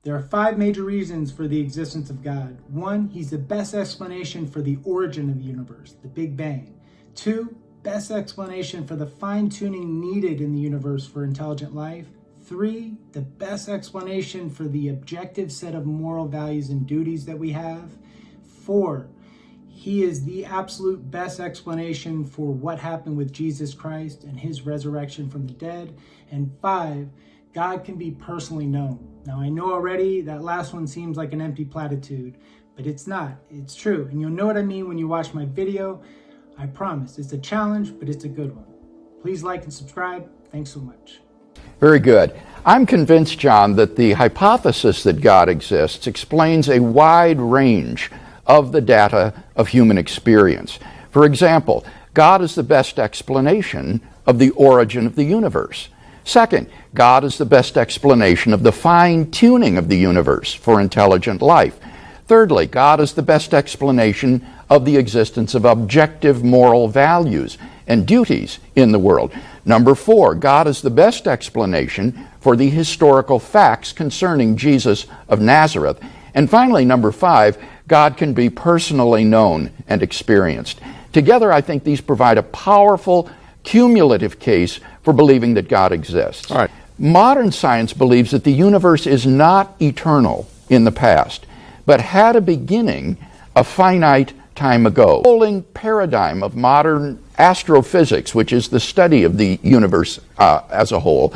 There are 5 major reasons for the existence of God. 1, he's the best explanation for the origin of the universe, the Big Bang. 2, best explanation for the fine-tuning needed in the universe for intelligent life. 3, the best explanation for the objective set of moral values and duties that we have. 4, he is the absolute best explanation for what happened with Jesus Christ and his resurrection from the dead. And 5, God can be personally known. Now, I know already that last one seems like an empty platitude, but it's not. It's true. And you'll know what I mean when you watch my video. I promise. It's a challenge, but it's a good one. Please like and subscribe. Thanks so much. Very good. I'm convinced, John, that the hypothesis that God exists explains a wide range of the data of human experience. For example, God is the best explanation of the origin of the universe. Second, God is the best explanation of the fine-tuning of the universe for intelligent life. Thirdly, God is the best explanation of the existence of objective moral values and duties in the world. Number 4, God is the best explanation for the historical facts concerning Jesus of Nazareth. And finally, number 5, God can be personally known and experienced. Together, I think these provide a powerful cumulative case for believing that God exists. All right. Modern science believes that the universe is not eternal in the past, but had a beginning a finite time ago. The whole paradigm of modern astrophysics, which is the study of the universe as a whole,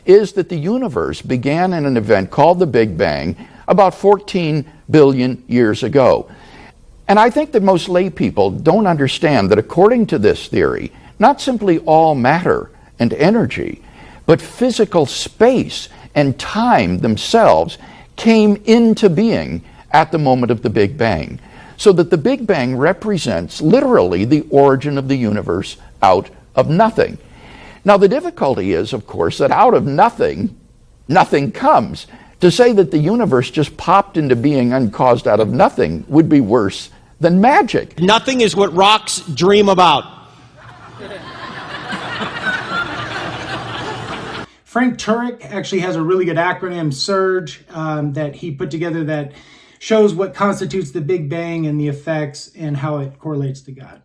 is that the universe began in an event called the Big Bang about 14 billion years ago. And I think that most lay people don't understand that according to this theory, not simply all matter and energy, but physical space and time themselves came into being at the moment of the Big Bang. So that the Big Bang represents literally the origin of the universe out of nothing. Now the difficulty is, of course, that out of nothing, nothing comes. To say that the universe just popped into being uncaused out of nothing would be worse than magic. Nothing is what rocks dream about. Frank Turek actually has a really good acronym, SURGE, that he put together that shows what constitutes the Big Bang and the effects and how it correlates to God.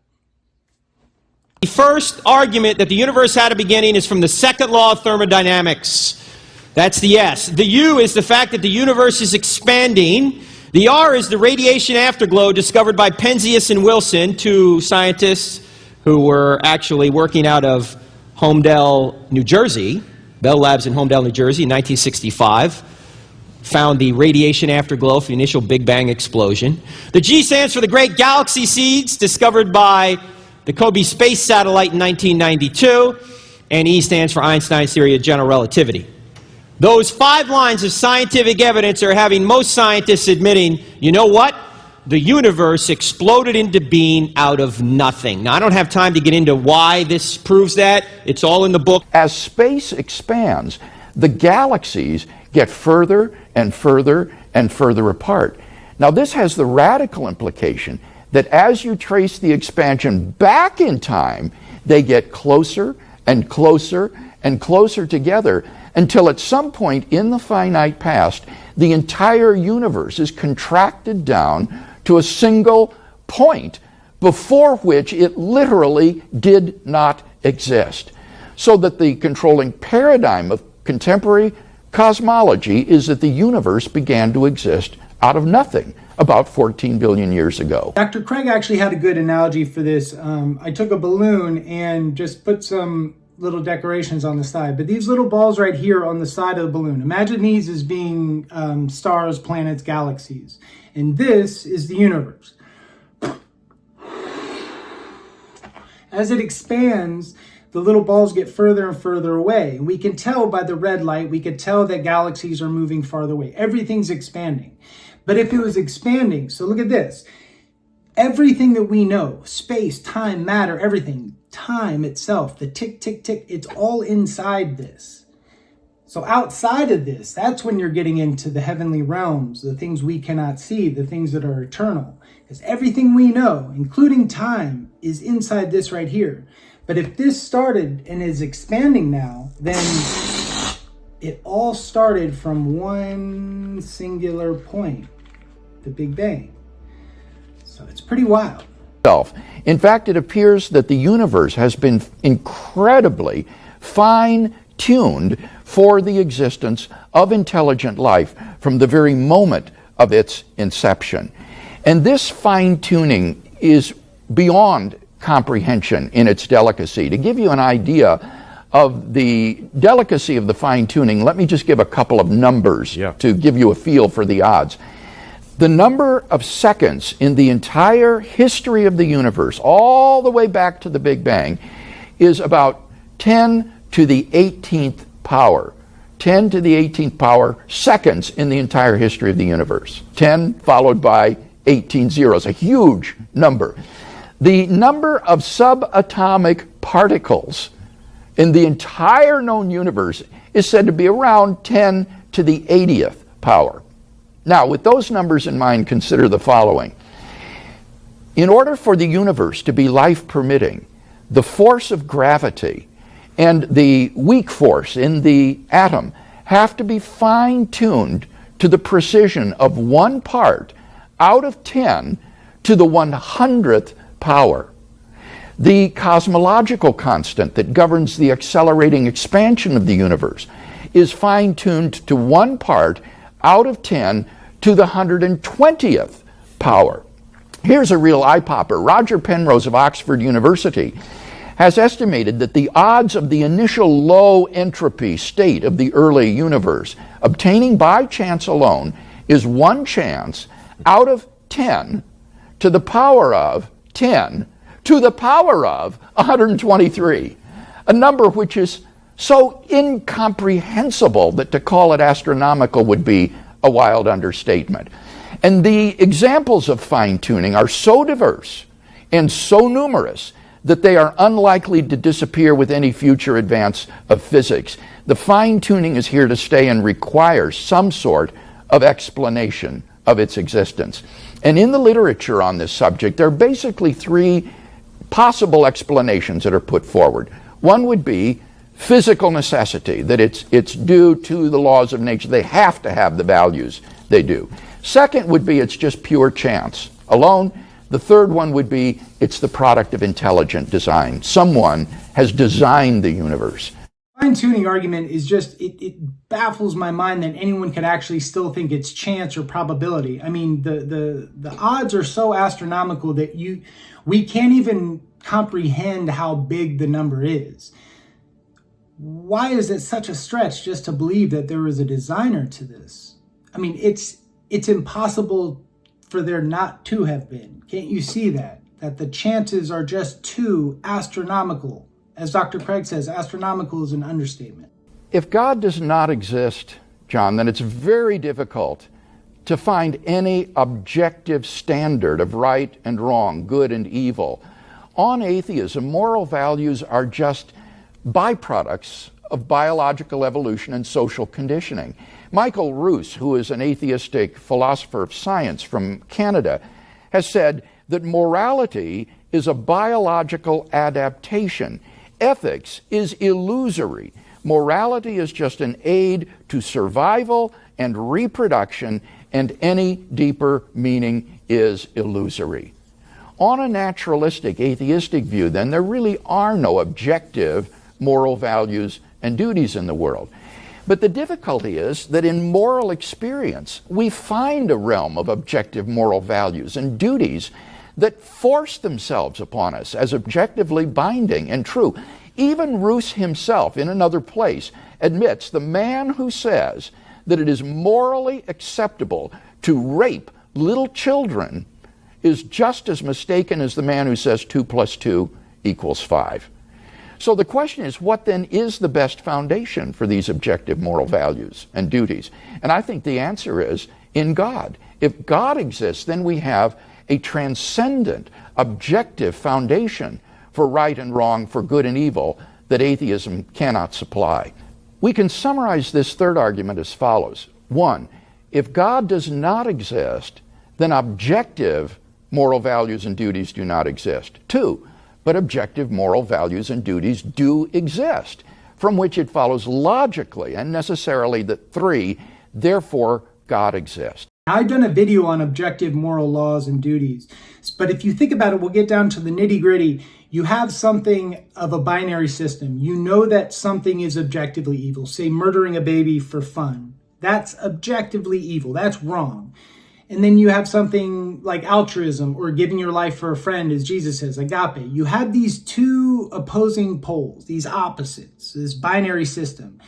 The first argument that the universe had a beginning is from the second law of thermodynamics. That's the S. The U is the fact that the universe is expanding. The R is the radiation afterglow discovered by Penzias and Wilson, 2 scientists who were actually working out of Homedale, New Jersey, Bell Labs in Homedale, New Jersey in 1965. Found the radiation afterglow for the initial Big Bang explosion. The G stands for the great galaxy seeds discovered by the Kobe space satellite in 1992. And E stands for Einstein's theory of general relativity. Those 5 lines of scientific evidence are having most scientists admitting, you know what? The universe exploded into being out of nothing. Now, I don't have time to get into why this proves that. It's all in the book. As space expands, the galaxies get further and further and further apart. Now, this has the radical implication that as you trace the expansion back in time, they get closer and closer and closer together until at some point in the finite past, the entire universe is contracted down to a single point before which it literally did not exist. So that the controlling paradigm of contemporary cosmology is that the universe began to exist out of nothing about 14 billion years ago. Dr. Craig actually had a good analogy for this. I took a balloon and just put some little decorations on the side, but these little balls right here on the side of the balloon, imagine these as being stars, planets, galaxies, and this is the universe. As it expands, the little balls get further and further away. And we can tell by the red light, we could tell that galaxies are moving farther away. Everything's expanding. But if it was expanding, so look at this. Everything that we know, space, time, matter, everything, time itself, the tick, tick, tick, it's all inside this. So outside of this, that's when you're getting into the heavenly realms, the things we cannot see, the things that are eternal. Because everything we know, including time, is inside this right here. But if this started and is expanding now, then it all started from one singular point, the Big Bang. So it's pretty wild. In fact, it appears that the universe has been incredibly fine-tuned for the existence of intelligent life from the very moment of its inception. And this fine-tuning is beyond comprehension in its delicacy. To give you an idea of the delicacy of the fine-tuning, let me just give a couple of numbers to give you a feel for the odds. The number of seconds in the entire history of the universe, all the way back to the Big Bang, is about 10 to the 18th power. 10 to the 18th power seconds in the entire history of the universe. 10 followed by 18 zeros, a huge number. The number of subatomic particles in the entire known universe is said to be around 10 to the 80th power. Now, with those numbers in mind, consider the following. In order for the universe to be life-permitting, the force of gravity and the weak force in the atom have to be fine-tuned to the precision of 1 part out of 10 to the 100th power. The cosmological constant that governs the accelerating expansion of the universe is fine-tuned to 1 part out of 10 to the 120th power. Here's a real eye-popper. Roger Penrose of Oxford University has estimated that the odds of the initial low entropy state of the early universe obtaining by chance alone is 1 chance out of 10 to the power of 10 to the power of 123, a number which is so incomprehensible that to call it astronomical would be a wild understatement. And the examples of fine-tuning are so diverse and so numerous that they are unlikely to disappear with any future advance of physics. The fine-tuning is here to stay and requires some sort of explanation of its existence. And in the literature on this subject, there are basically 3 possible explanations that are put forward. One would be physical necessity, that it's due to the laws of nature. They have to have the values they do. Second would be it's just pure chance alone. The third one would be it's the product of intelligent design. Someone has designed the universe. Fine-tuning argument is just, it baffles my mind that anyone could actually still think it's chance or probability. I mean, the odds are so astronomical that we can't even comprehend how big the number is. Why is it such a stretch just to believe that there was a designer to this? I mean, it's impossible for there not to have been. Can't you see that? That the chances are just too astronomical. As Dr. Craig says, astronomical is an understatement. If God does not exist, John, then it's very difficult to find any objective standard of right and wrong, good and evil. On atheism, moral values are just byproducts of biological evolution and social conditioning. Michael Roos, who is an atheistic philosopher of science from Canada, has said that morality is a biological adaptation. Ethics is illusory. Morality is just an aid to survival and reproduction, and any deeper meaning is illusory. On a naturalistic, atheistic view, then, there really are no objective moral values and duties in the world. But the difficulty is that in moral experience, we find a realm of objective moral values and duties that force themselves upon us as objectively binding and true. Even Roos himself, in another place, admits the man who says that it is morally acceptable to rape little children is just as mistaken as the man who says 2 + 2 = 5. So the question is, what then is the best foundation for these objective moral values and duties? And I think the answer is in God. If God exists, then we have a transcendent, objective foundation for right and wrong, for good and evil, that atheism cannot supply. We can summarize this third argument as follows. 1, if God does not exist, then objective moral values and duties do not exist. 2, but objective moral values and duties do exist. from which it follows logically and necessarily that 3, therefore God exists. I've done a video on objective moral laws and duties, but if you think about it, we'll get down to the nitty-gritty. You have something of a binary system. You know that something is objectively evil. Say murdering a baby for fun. That's objectively evil. That's wrong. And then you have something like altruism or giving your life for a friend, as Jesus says, agape. You have these two opposing poles, these opposites, this binary system.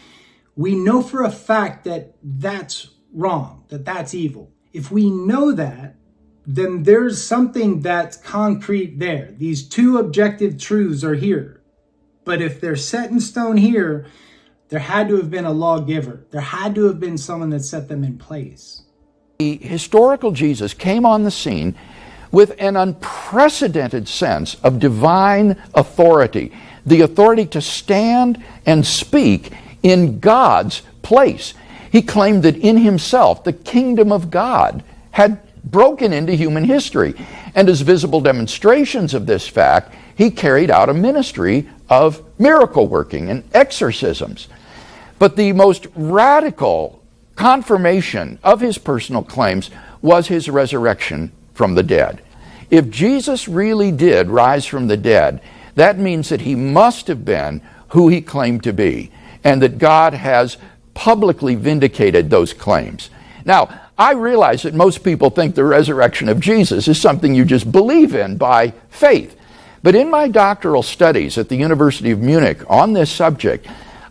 We know for a fact that that's wrong, that that's evil. If we know that, then there's something that's concrete there. These two objective truths are here. But if they're set in stone here, there had to have been a lawgiver. There had to have been someone that set them in place. The historical Jesus came on the scene with an unprecedented sense of divine authority, the authority to stand and speak in God's place. He claimed that in himself, the kingdom of God had broken into human history. And as visible demonstrations of this fact, he carried out a ministry of miracle working and exorcisms. But the most radical confirmation of his personal claims was his resurrection from the dead. If Jesus really did rise from the dead, that means that he must have been who he claimed to be, and that God has publicly vindicated those claims. Now, I realize that most people think the resurrection of Jesus is something you just believe in by faith. But in my doctoral studies at the University of Munich on this subject,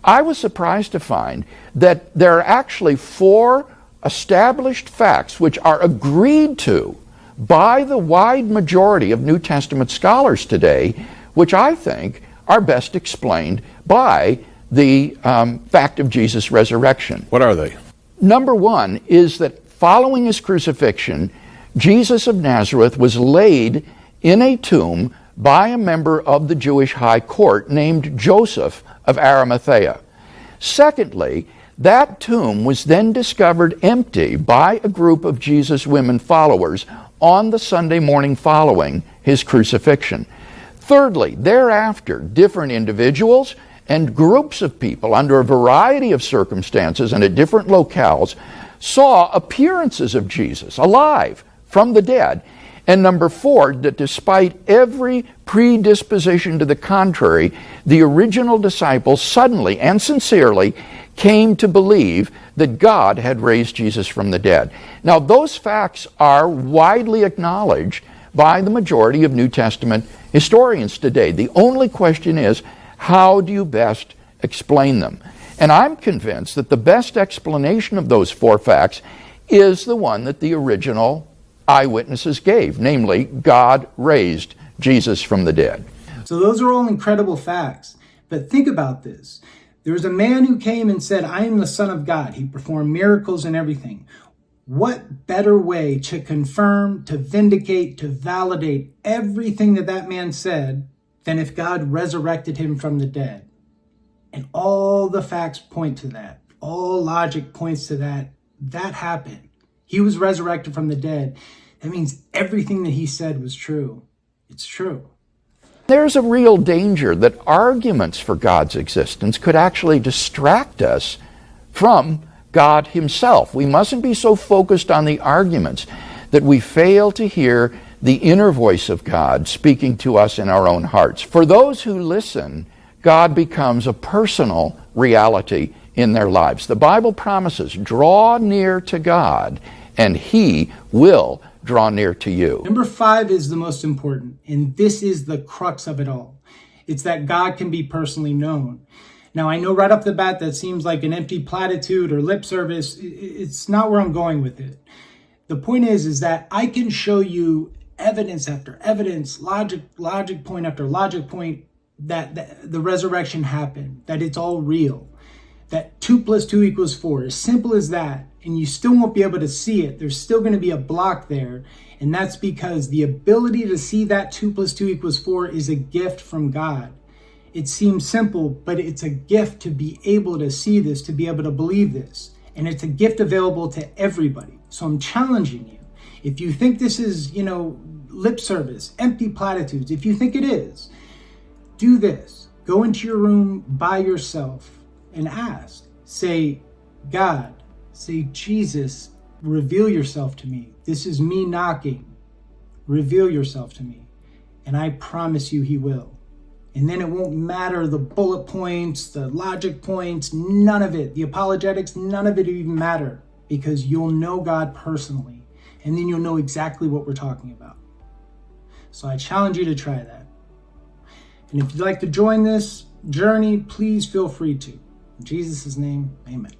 I was surprised to find that there are actually 4 established facts which are agreed to by the wide majority of New Testament scholars today, which I think are best explained by the fact of Jesus' resurrection. What are they? Number 1 is that following his crucifixion, Jesus of Nazareth was laid in a tomb by a member of the Jewish high court named Joseph of Arimathea. Secondly, that tomb was then discovered empty by a group of Jesus' women followers on the Sunday morning following his crucifixion. Thirdly, thereafter, different individuals and groups of people under a variety of circumstances and at different locales saw appearances of Jesus alive from the dead. And number 4, that despite every predisposition to the contrary, the original disciples suddenly and sincerely came to believe that God had raised Jesus from the dead. Now, those facts are widely acknowledged by the majority of New Testament historians today. The only question is, how do you best explain them? And I'm convinced that the best explanation of those 4 facts is the one that the original eyewitnesses gave, namely, God raised Jesus from the dead. So those are all incredible facts. But think about this. There was a man who came and said, I am the Son of God. He performed miracles and everything. What better way to confirm, to vindicate, to validate everything that that man said than if God resurrected him from the dead? And all the facts point to that. All logic points to that. That happened. He was resurrected from the dead. That means everything that he said was true. It's true. There's a real danger that arguments for God's existence could actually distract us from God himself. We mustn't be so focused on the arguments that we fail to hear the inner voice of God speaking to us in our own hearts. For those who listen, God becomes a personal reality in their lives. The Bible promises, draw near to God, and he will draw near to you. Number 5 is the most important, and this is the crux of it all. It's that God can be personally known. Now, I know right off the bat that seems like an empty platitude or lip service. It's not where I'm going with it. The point is that I can show you evidence after evidence, logic point after logic point, that the resurrection happened, that it's all real, that 2 + 2 = 4, as simple as that. And you still won't be able to see it. There's still going to be a block there. And that's because the ability to see that 2 + 2 = 4 is a gift from God. It seems simple, but it's a gift to be able to see this, to be able to believe this. And it's a gift available to everybody. So I'm challenging you. If you think this is, lip service, empty platitudes, if you think it is, do this. Go into your room by yourself and ask. Say, God, say, Jesus, reveal yourself to me. This is me knocking. Reveal yourself to me. And I promise you he will. And then it won't matter the bullet points, the logic points, none of it. The apologetics, none of it even matter, because you'll know God personally. And then you'll know exactly what we're talking about. So I challenge you to try that. And if you'd like to join this journey, please feel free to. In Jesus' name, amen.